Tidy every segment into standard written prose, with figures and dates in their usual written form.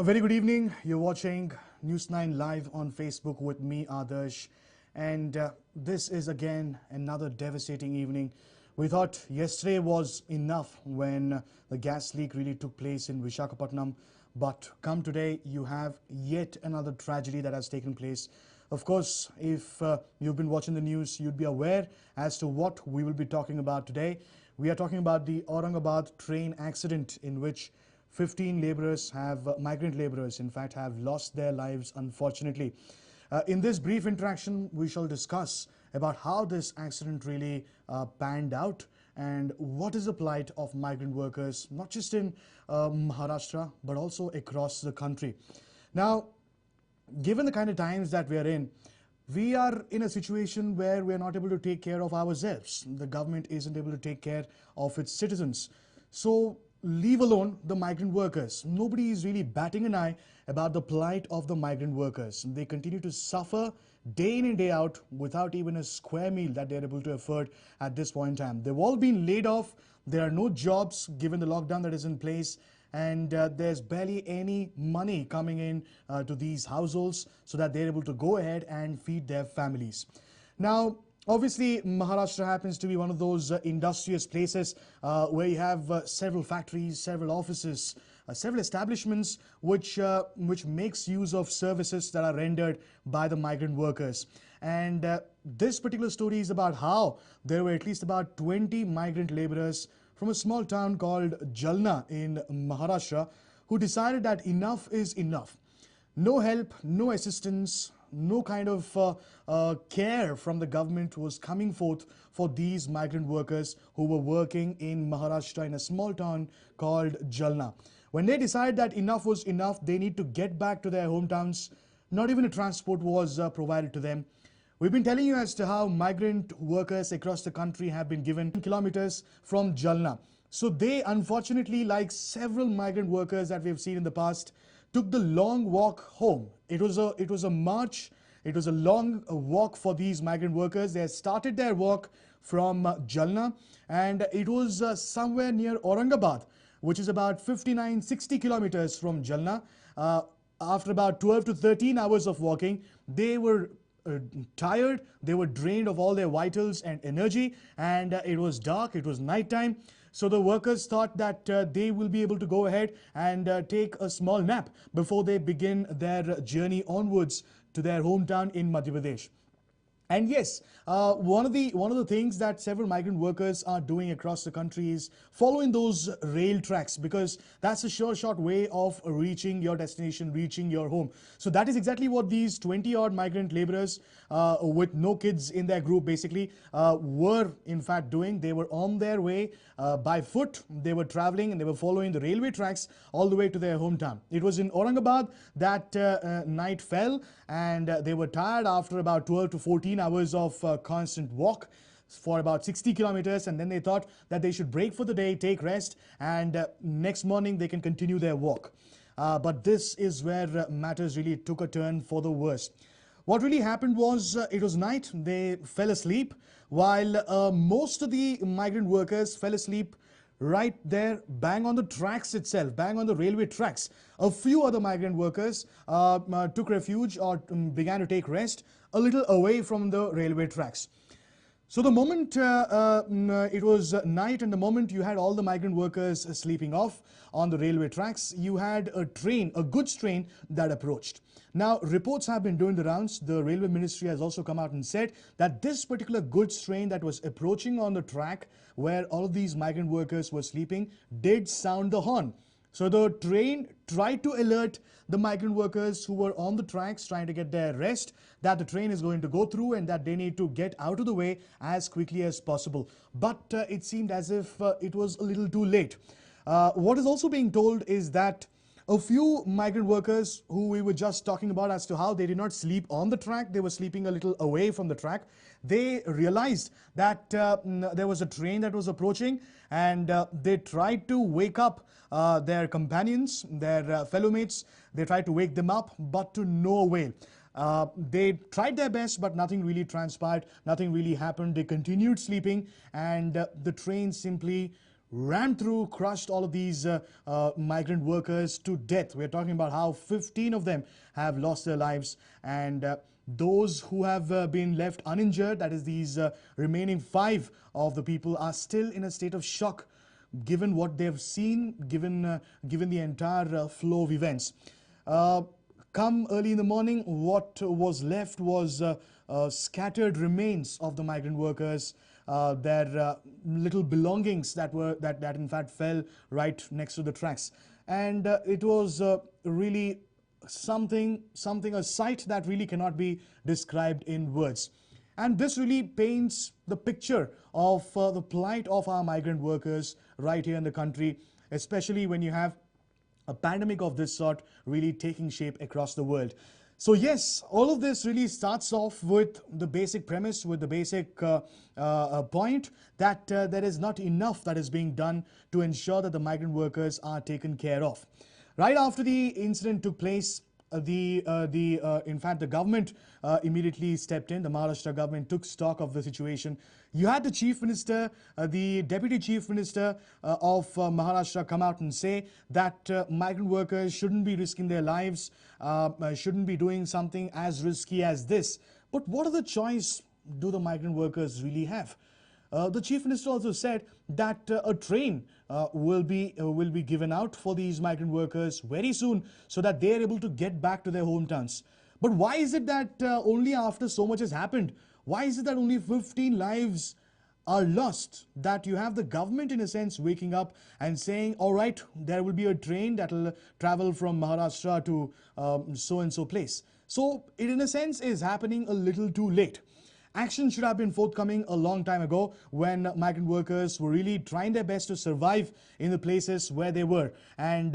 A very good evening. You're watching News 9 live on Facebook with me, Adarsh. And this is again another devastating evening. We thought yesterday was enough when the gas leak really took place in Visakhapatnam. But come today, you have yet another tragedy that has taken place. Of course, if you've been watching the news, you'd be aware as to what we will be talking about today. We are talking about the Aurangabad train accident in which 15 migrant laborers, in fact, have lost their lives, unfortunately. In this brief interaction, we shall discuss about how this accident really panned out and what is the plight of migrant workers, not just in Maharashtra, but also across the country. Now, given the kind of times that we are in, we are in a situation where we are not able to take care of ourselves. The government isn't able to take care of its citizens. So, leave alone the migrant workers. Nobody is really batting an eye about the plight of the migrant workers. They continue to suffer day in and day out without even a square meal that they're able to afford at this point in time. They've all been laid off. There are no jobs given the lockdown that is in place. And there's barely any money coming in to these households so that they're able to go ahead and feed their families. Now, obviously, Maharashtra happens to be one of those industrious places where you have several factories, several offices, several establishments which makes use of services that are rendered by the migrant workers. And this particular story is about how there were at least about 20 migrant laborers from a small town called Jalna in Maharashtra who decided that enough is enough. No help, no assistance, no kind of care from the government was coming forth for these migrant workers who were working in Maharashtra in a small town called Jalna. When they decided that enough was enough, they need to get back to their hometowns. Not even a transport was provided to them. We've been telling you as to how migrant workers across the country have been given kilometers from Jalna. So they, unfortunately, like several migrant workers that we've seen in the past, took the long walk home. It was a march. It was a long walk for these migrant workers. They started their walk from Jalna, and it was somewhere near Aurangabad, which is about 59-60 kilometers from Jalna. After about 12 to 13 hours of walking, they were tired, they were drained of all their vitals and energy, and it was dark, it was nighttime. So the workers thought that they will be able to go ahead and take a small nap before they begin their journey onwards to their hometown in Madhya Pradesh. And yes, one of the things that several migrant workers are doing across the country is following those rail tracks, because that's a sure shot way of reaching your destination, reaching your home. So that is exactly what these 20-odd migrant laborers with no kids in their group basically were in fact doing. They were on their way by foot. They were traveling and they were following the railway tracks all the way to their hometown. It was in Aurangabad that night fell, and they were tired after about 12 to 14 hours of constant walk for about 60 kilometers, and then they thought that they should break for the day, take rest, and next morning they can continue their walk. But this is where matters really took a turn for the worst. What really happened was it was night. They fell asleep while most of the migrant workers fell asleep right there, bang on the tracks itself, bang on the railway tracks. A few other migrant workers took refuge or began to take rest a little away from the railway tracks. So the moment it was night and the moment you had all the migrant workers sleeping off on the railway tracks, you had a train, a goods train that approached. Now, reports have been doing the rounds. The railway ministry has also come out and said that this particular goods train that was approaching on the track where all of these migrant workers were sleeping did sound the horn. So the train tried to alert the migrant workers who were on the tracks trying to get their rest that the train is going to go through and that they need to get out of the way as quickly as possible. But it seemed as if it was a little too late. What is also being told is that a few migrant workers who we were just talking about as to how they did not sleep on the track, they were sleeping a little away from the track. They realized that there was a train that was approaching, and they tried to wake up their companions, their fellow mates. They tried to wake them up, but to no avail. They tried their best, but nothing really transpired, nothing really happened. They continued sleeping, and the train simply ran through, crushed all of these migrant workers to death. We're talking about how 15 of them have lost their lives, and those who have been left uninjured, that is these remaining 5 of the people, are still in a state of shock given what they've seen, given the entire flow of events. Come early in the morning, what was left was scattered remains of the migrant workers, their little belongings that in fact fell right next to the tracks, and it was really something, a sight that really cannot be described in words. And this really paints the picture of the plight of our migrant workers right here in the country, especially when you have a pandemic of this sort really taking shape across the world. So yes, all of this really starts off with the basic premise, with the basic point that there is not enough that is being done to ensure that the migrant workers are taken care of. Right after the incident took place, in fact, the government immediately stepped in. The Maharashtra government took stock of the situation. You had the Chief Minister, the Deputy Chief Minister of Maharashtra come out and say that migrant workers shouldn't be risking their lives, shouldn't be doing something as risky as this. But what other choice do the migrant workers really have? The Chief Minister also said that a train will be given out for these migrant workers very soon so that they are able to get back to their hometowns. But why is it that only after so much has happened, why is it that only 15 lives are lost, that you have the government in a sense waking up and saying, all right, there will be a train that will travel from Maharashtra to so-and-so place. So it in a sense is happening a little too late. Action should have been forthcoming a long time ago when migrant workers were really trying their best to survive in the places where they were. And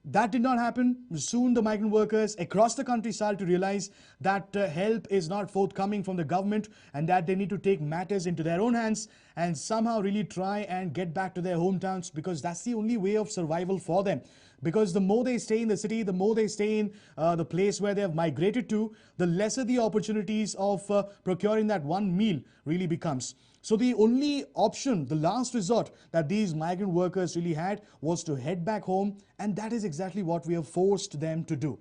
that did not happen. Soon the migrant workers across the country started to realize that help is not forthcoming from the government and that they need to take matters into their own hands and somehow really try and get back to their hometowns, because that's the only way of survival for them. Because the more they stay in the city, the more they stay in the place where they have migrated to, the lesser the opportunities of procuring that one meal really becomes. So the only option, the last resort that these migrant workers really had was to head back home, and that is exactly what we have forced them to do.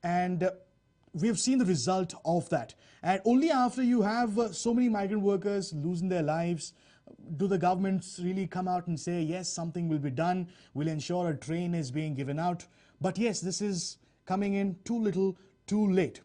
And we have seen the result of that. And only after you have so many migrant workers losing their lives, do the governments really come out and say, yes, something will be done, we'll ensure a train is being given out. But yes, this is coming in too little, too late.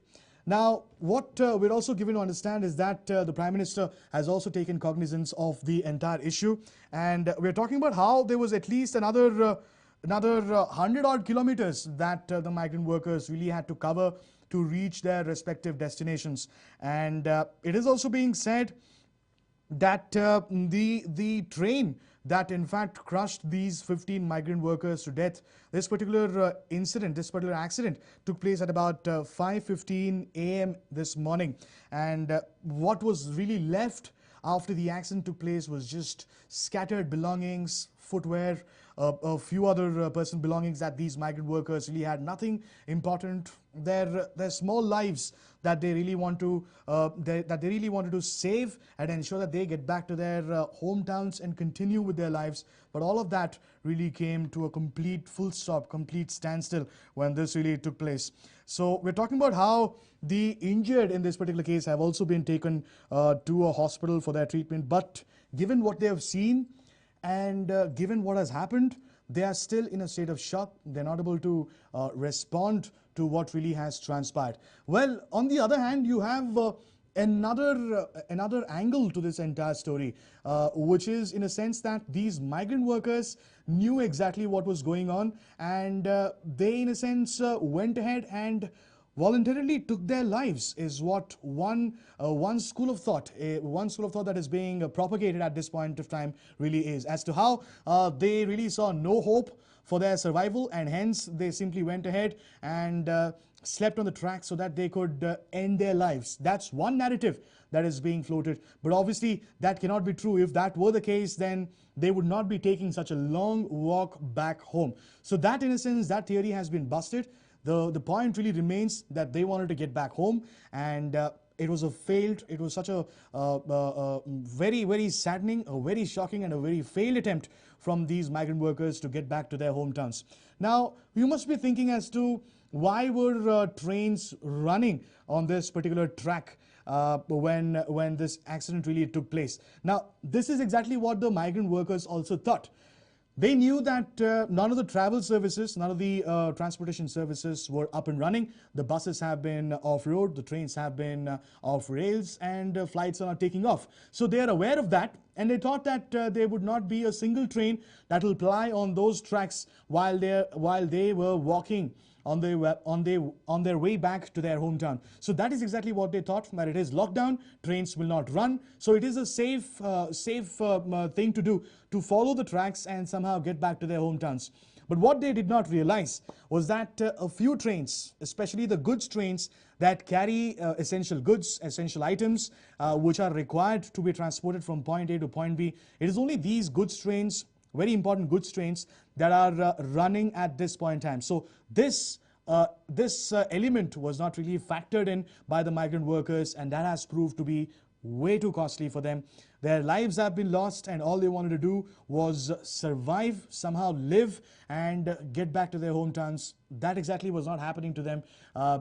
Now, what we're also given to understand is that the Prime Minister has also taken cognizance of the entire issue. And we're talking about how there was at least another 100-odd kilometers that the migrant workers really had to cover to reach their respective destinations. And it is also being said that the train that in fact crushed these 15 migrant workers to death, this particular incident, this particular accident took place at about 5:15 a.m. this morning. And what was really left after the accident took place was just scattered belongings, footwear, a few other personal belongings that these migrant workers really had. Nothing important. Their small lives that they really want to wanted to save and ensure that they get back to their hometowns and continue with their lives. But all of that really came to a complete full stop, complete standstill when this really took place. So we're talking about how the injured in this particular case have also been taken to a hospital for their treatment. But given what they have seen and given what has happened, they are still in a state of shock. They're not able to respond to what really has transpired. Well, on the other hand, you have another angle to this entire story, which is in a sense that these migrant workers knew exactly what was going on, and they in a sense went ahead and voluntarily took their lives, is what one school of thought that is being propagated at this point of time really is, as to how they really saw no hope for their survival, and hence they simply went ahead and slept on the track so that they could end their lives. That's one narrative that is being floated, but obviously that cannot be true. If that were the case, then they would not be taking such a long walk back home. So that in a sense, that theory has been busted. The point really remains that they wanted to get back home, and it was such a very, very saddening, a very shocking and a very failed attempt from these migrant workers to get back to their hometowns. Now, you must be thinking as to why were trains running on this particular track when this accident really took place. Now, this is exactly what the migrant workers also thought. They knew that none of the travel services, none of the transportation services were up and running. The buses have been off-road, the trains have been off rails, and flights are not taking off. So they are aware of that, and they thought that there would not be a single train that will ply on those tracks while they were walking on their way back to their hometown. So that is exactly what they thought, that it is lockdown, trains will not run. So it is a safe thing to do, to follow the tracks and somehow get back to their hometowns. But what they did not realize was that a few trains, especially the goods trains that carry essential goods, essential items, which are required to be transported from point A to point B, it is only these goods trains, very important goods trains, that are running at this point in time. So this element was not really factored in by the migrant workers, and that has proved to be way too costly for them. Their lives have been lost, and all they wanted to do was survive, somehow live, and get back to their hometowns. That exactly was not happening to them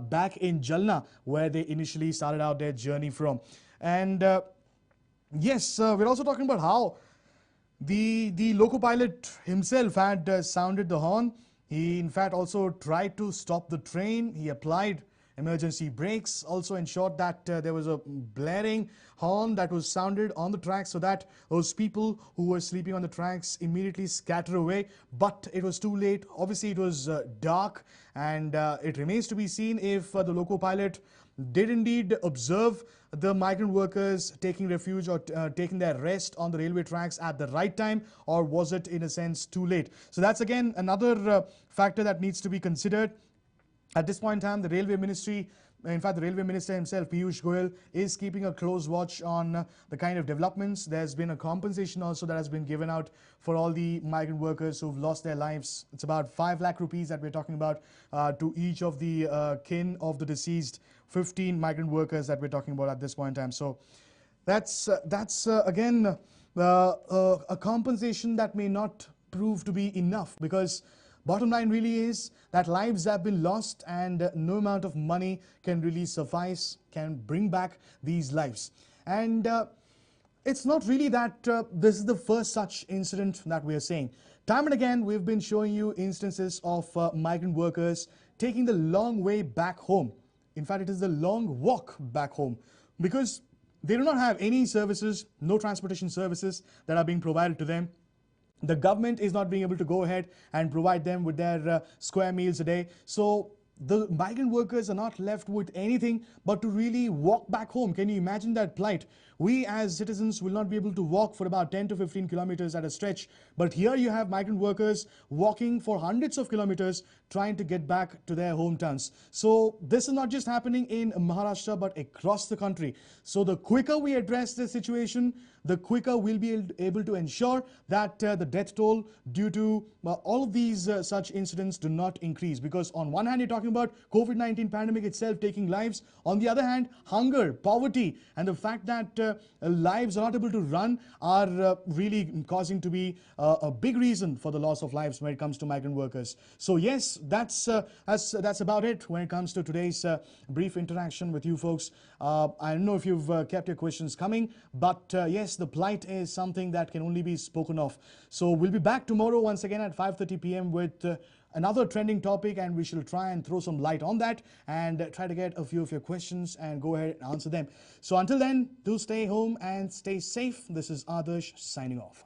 back in Jalna, where they initially started out their journey from. And yes, we're also talking about how the loco pilot himself had sounded the horn. He in fact also tried to stop the train. He applied emergency brakes, also ensured that there was a blaring horn that was sounded on the tracks so that those people who were sleeping on the tracks immediately scatter away. But it was too late. Obviously it was dark, and it remains to be seen if the loco pilot did indeed observe the migrant workers taking refuge or taking their rest on the railway tracks at the right time, or was it in a sense too late. So that's again another factor that needs to be considered. At this point in time, the Railway Ministry, in fact the Railway Minister himself, Piyush Goyal, is keeping a close watch on the kind of developments. There's been a compensation also that has been given out for all the migrant workers who've lost their lives. It's about 5 lakh rupees that we're talking about to each of the kin of the deceased 15 migrant workers that we're talking about at this point in time. So that's again a compensation that may not prove to be enough, because bottom line really is that lives have been lost, and no amount of money can really suffice, can bring back these lives. And it's not really that this is the first such incident that we are saying. Time and again, we've been showing you instances of migrant workers taking the long way back home. In fact, it is the long walk back home, because they do not have any services, no transportation services that are being provided to them. The government is not being able to go ahead and provide them with their square meals a day. So the migrant workers are not left with anything but to really walk back home. Can you imagine that plight? We as citizens will not be able to walk for about 10 to 15 kilometers at a stretch. But here you have migrant workers walking for hundreds of kilometers trying to get back to their hometowns. So this is not just happening in Maharashtra but across the country. So the quicker we address this situation, the quicker we'll be able to ensure that the death toll due to all of these such incidents do not increase. Because on one hand, you're talking about COVID-19 pandemic itself taking lives. On the other hand, hunger, poverty, and the fact that lives are not able to run are really causing to be a big reason for the loss of lives when it comes to migrant workers. So yes, that's about it when it comes to today's brief interaction with you folks. I don't know if you've kept your questions coming, but yes, the plight is something that can only be spoken of. So we'll be back tomorrow once again at 5:30 p.m. with another trending topic, and we shall try and throw some light on that and try to get a few of your questions and go ahead and answer them. So until then, do stay home and stay safe. This is Adarsh signing off.